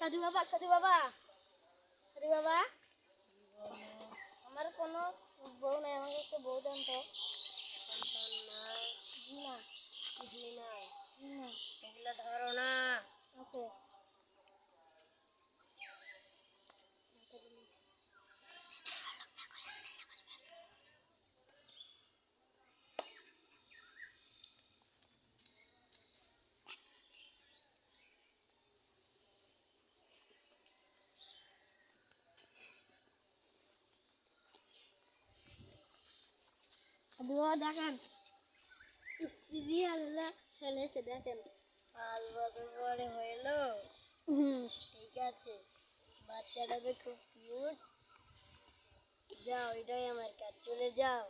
সাধু বাবা, সাধু বাবা, সাধু বাবা, আমার কোনো বউ নাই, আমাকে একটা বউ দেন তো। না, এগুলা ধরো না। ওকে। সাধু বাবা দেখেন, সিরিয়াল চলেছে দেখেন। 5 বছর পরে হইলো। ঠিক আছে, বাচ্চাটাকে খুব কিউট। যাও, এটাই আমার কাজ, চলে যাও।